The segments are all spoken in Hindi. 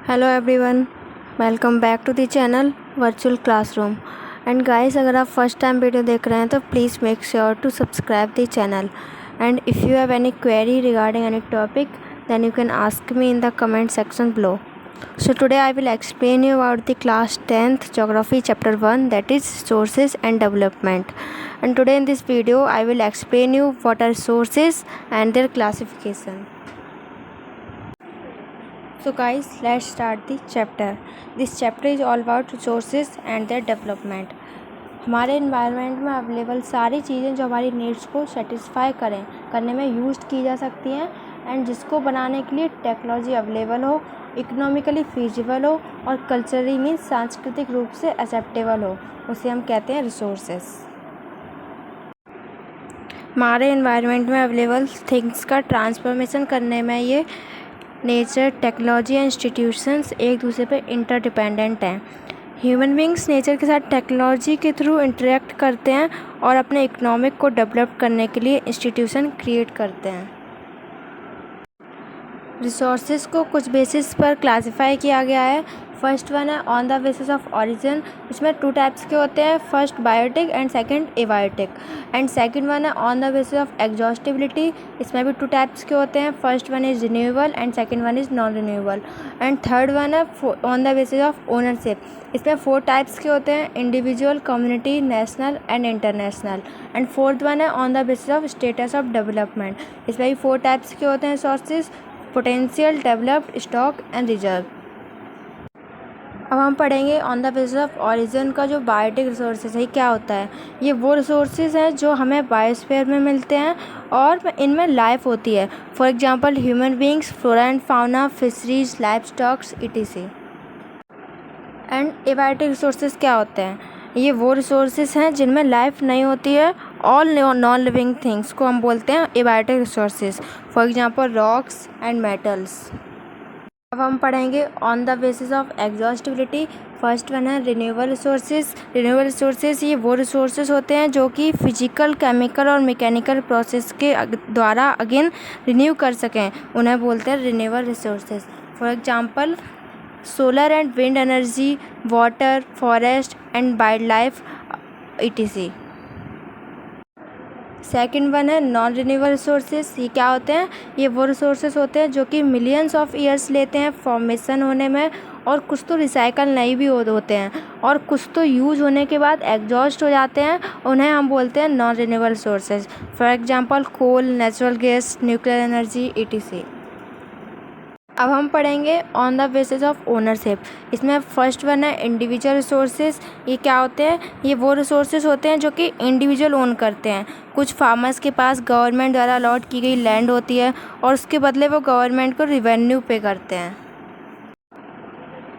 Hello everyone, welcome back to the channel virtual classroom. And guys, अगर आप फर्स्ट टाइम वीडियो देख रहे हैं तो please make sure to subscribe the channel. And if you have any query regarding any topic then you can ask me in the comment section below. So today I will explain you about the class 10th geography chapter 1, that is sources and development. And today in this video I will explain you what are sources and their classification. So guys, let's start the chapter. This chapter is all about resources and their development. हमारे इन्वायरमेंट में अवेलेबल सारी चीज़ें जो हमारी नीड्स को सेटिस्फाई करने में यूज़ की जा सकती हैं एंड जिसको बनाने के लिए टेक्नोलॉजी अवेलेबल हो, इकोनॉमिकली फीजिबल हो और कल्चरली मीन्स सांस्कृतिक रूप से एक्सेप्टेबल हो, उसे हम कहते हैं रिसोर्सेज। हमारे इन्वायरमेंट में अवेलेबल थिंग्स का ट्रांसफॉर्मेशन करने में ये नेचर, टेक्नोलॉजी एंड इंस्टीट्यूशंस एक दूसरे पर इंटरडिपेंडेंट हैं। ह्यूमन बींग्स नेचर के साथ टेक्नोलॉजी के थ्रू इंटरेक्ट करते हैं और अपने इकोनॉमिक को डेवलप करने के लिए इंस्टीट्यूशन क्रिएट करते हैं। रिसोर्सेज को कुछ बेसिस पर क्लासिफाई किया गया है। फर्स्ट वन है on the basis of origin. इसमें टू टाइप्स के होते हैं, first biotic and second abiotic. And second one है on the basis of exhaustibility. इसमें भी टू टाइप्स के होते हैं, first one is renewable and second one is non renewable. And third one है on the basis of ownership. इसमें फोर टाइप्स के होते हैं, individual, community, national and international. And fourth one है on the basis of status of development. इसमें भी फोर टाइप्स के होते हैं sources, potential, developed, stock and reserve. अब हम पढ़ेंगे on the basis of origin का जो बायोटिक रिसोर्सेज है क्या होता है। ये वो रिसोर्सेज हैं जो हमें बायोस्फीयर में मिलते हैं और इनमें लाइफ होती है। For example human beings, flora and fauna, fisheries, life stocks etc. And abiotic resources क्या होते हैं? ये वो रिसोर्सेज हैं जिनमें लाइफ नहीं होती है। ऑल नॉन लिविंग थिंग्स को हम बोलते हैं abiotic resources. For example rocks and metals. अब हम पढ़ेंगे on the basis of exhaustibility. First one है रिन्यूएबल रिसोर्सेज। रिन्यूएबल रिसोर्सेज ये वो रिसोर्सेज होते हैं जो कि फिजिकल, केमिकल और मैकेनिकल प्रोसेस के द्वारा अगेन रिन्यू कर सकें, उन्हें बोलते हैं renewable resources. For example solar and wind energy, water, forest and wild life etc. Second one है नॉन रिन्यूएबल रिसोर्सेज। ये क्या होते हैं? ये वो रिसोर्सेज होते हैं जो कि मिलियंस ऑफ ईयर्स लेते हैं फॉर्मेशन होने में, और कुछ तो रिसाइकल नहीं भी होते हैं, और कुछ तो यूज होने के बाद एग्जॉस्ट हो जाते हैं, उन्हें हम बोलते हैं non renewable resources. For example coal, natural gas, nuclear energy etc. अब हम पढ़ेंगे on the basis of ownership. इसमें फर्स्ट वन है इंडिविजुअल रिसोर्सेज। ये क्या होते हैं? ये वो रिसोर्सेज होते हैं जो कि इंडिविजुअल ओन करते हैं। कुछ फार्मर्स के पास गवर्नमेंट द्वारा अलॉट की गई लैंड होती है और उसके बदले वो गवर्नमेंट को रिवेन्यू पे करते हैं।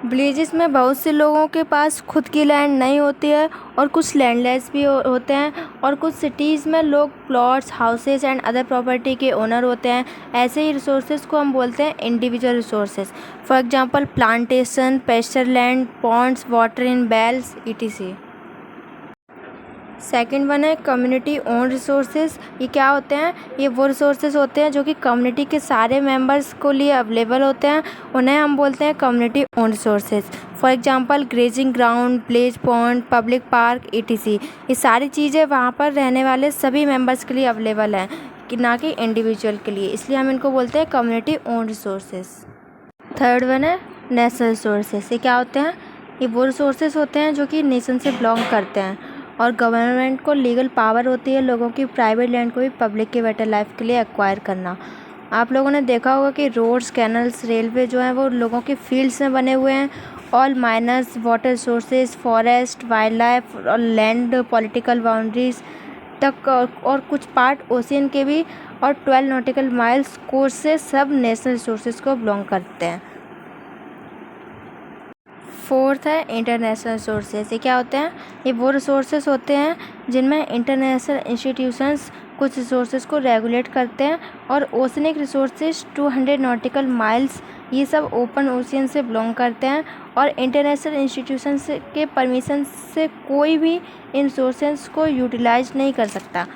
विलेजेस में बहुत से लोगों के पास खुद की लैंड नहीं होती है और कुछ लैंडलेस भी होते हैं, और कुछ सिटीज़ में लोग plots, houses and other property के ओनर होते हैं। ऐसे ही रिसोर्सेज को हम बोलते हैं individual resources. For example plantation, pasture land, ponds, water in wells etc. Second one है कम्युनिटी ओन रिसोर्सेज। ये क्या होते हैं? ये वो रिसोर्सेज होते हैं जो कि कम्युनिटी के सारे मेंबर्स को लिए अवेलेबल होते हैं, उन्हें हम बोलते हैं community own resources. For example grazing ground, village pond, public park etc. ये सारी चीज़ें वहाँ पर रहने वाले सभी मेंबर्स के लिए अवेलेबल हैं, कि ना कि इंडिविजुअल के लिए, इसलिए हम इनको बोलते हैं community own resources. Third one है नेशनल रिसोर्सेज। ये क्या होते हैं? ये वो रिसोर्सेज होते हैं जो कि नेशन से बिलोंग करते हैं, और गवर्नमेंट को लीगल पावर होती है लोगों की प्राइवेट लैंड को भी पब्लिक के बेटर लाइफ के लिए एक्वायर करना। आप लोगों ने देखा होगा कि रोड्स, कैनल्स, रेलवे जो हैं वो लोगों के फील्ड्स में बने हुए हैं। All minus, water sources, forest, wild life और लैंड, पॉलिटिकल बाउंड्रीज तक, और कुछ पार्ट ओशियन के भी, और 12 नॉटिकल माइल्स कोर्स से सब नेशनल रिसोर्सेज को बिलोंग करते हैं। फोर्थ है इंटरनेशनल रिसोर्सेज। ये क्या होते हैं? ये वो रिसोर्सेज होते हैं जिनमें इंटरनेशनल इंस्टीट्यूशंस कुछ रिसोर्सेज को रेगुलेट करते हैं, और ओशनिक रिसोर्सेज 200 नॉटिकल माइल्स ये सब ओपन ओशियन से बिलोंग करते हैं, और इंटरनेशनल इंस्टीट्यूशंस के परमिशन से कोई भी इन रिसोर्सेज को यूटिलाइज नहीं कर सकता।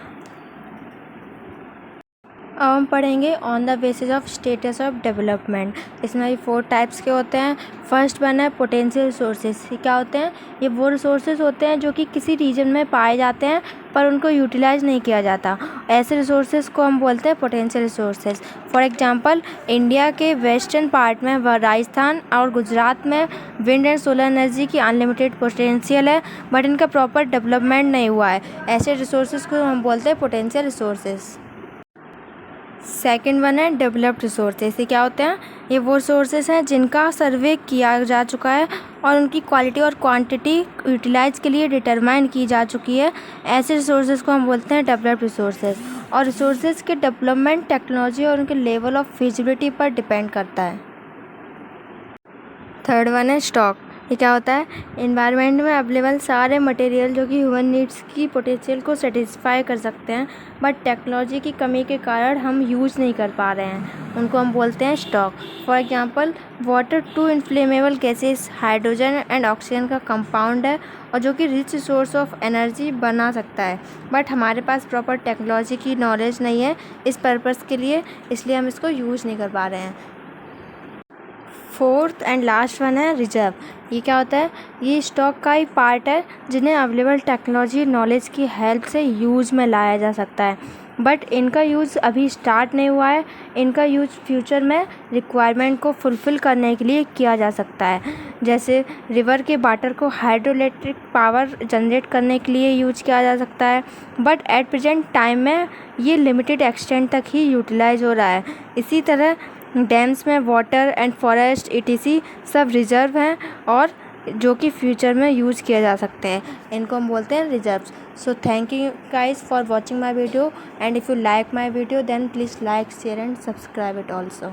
अब हम पढ़ेंगे on the basis of status of development. इसमें भी 4 टाइप्स के होते हैं। फर्स्ट वन है पोटेंशियल रिसोर्सेज। ये क्या होते हैं? ये वो रिसोर्सेज होते हैं जो कि किसी रीजन में पाए जाते हैं पर उनको यूटिलाइज नहीं किया जाता। ऐसे रिसोर्सेज को हम बोलते हैं potential resources. For example, India के वेस्टर्न पार्ट में राजस्थान और गुजरात में विंड एंड सोलर एनर्जी की अनलिमिटेड पोटेंशियल है, बट इनका प्रॉपर डेवलपमेंट नहीं हुआ है। ऐसे रिसोर्सेज को हम बोलते हैं पोटेंशियल रिसोर्सेज। सेकंड वन है डेवलप्ड रिसोर्सेज। ये क्या होते हैं? ये वो रिसोर्सेज हैं जिनका सर्वे किया जा चुका है और उनकी क्वालिटी और क्वांटिटी यूटिलाइज के लिए डिटरमाइन की जा चुकी है। ऐसे रिसोर्सेज को हम बोलते हैं डेवलप्ड रिसोर्सेज। और रिसोर्सेज के डेवलपमेंट टेक्नोलॉजी और उनके लेवल ऑफ फिजिबिलिटी पर डिपेंड करता है। थर्ड वन है स्टॉक। ये क्या होता है? इन्वायरमेंट में अवेलेबल सारे मटेरियल जो कि ह्यूमन नीड्स की पोटेंशियल को सेटिस्फाई कर सकते हैं, बट टेक्नोलॉजी की कमी के कारण हम यूज़ नहीं कर पा रहे हैं, उनको हम बोलते हैं stock. For example, water 2 inflammable gases hydrogen and oxygen का कंपाउंड है और जो कि रिच सोर्स ऑफ एनर्जी बना सकता है, बट हमारे पास प्रॉपर टेक्नोलॉजी की नॉलेज नहीं है इस पर्पज़ के लिए, इसलिए हम इसको यूज़ नहीं कर पा रहे हैं। फोर्थ एंड लास्ट वन है रिजर्व। ये क्या होता है? ये स्टॉक का ही पार्ट है जिन्हें अवेलेबल टेक्नोलॉजी नॉलेज की हेल्प से यूज़ में लाया जा सकता है, बट इनका यूज़ अभी स्टार्ट नहीं हुआ है। इनका यूज़ फ्यूचर में रिक्वायरमेंट को फुलफ़िल करने के लिए किया जा सकता है। जैसे रिवर के वाटर को हाइड्रो इलेक्ट्रिक पावर जनरेट करने के लिए यूज किया जा सकता है, बट एट प्रेजेंट टाइम में ये लिमिटेड एक्सटेंट तक ही यूटिलाइज हो रहा है। इसी तरह डैम्स में वाटर एंड फॉरेस्ट ETC सब रिजर्व हैं और जो कि फ्यूचर में यूज़ किए जा सकते हैं। इनको हम बोलते हैं reserves. So thank you guys for watching my video, and if you like my video then please like, share and subscribe it also.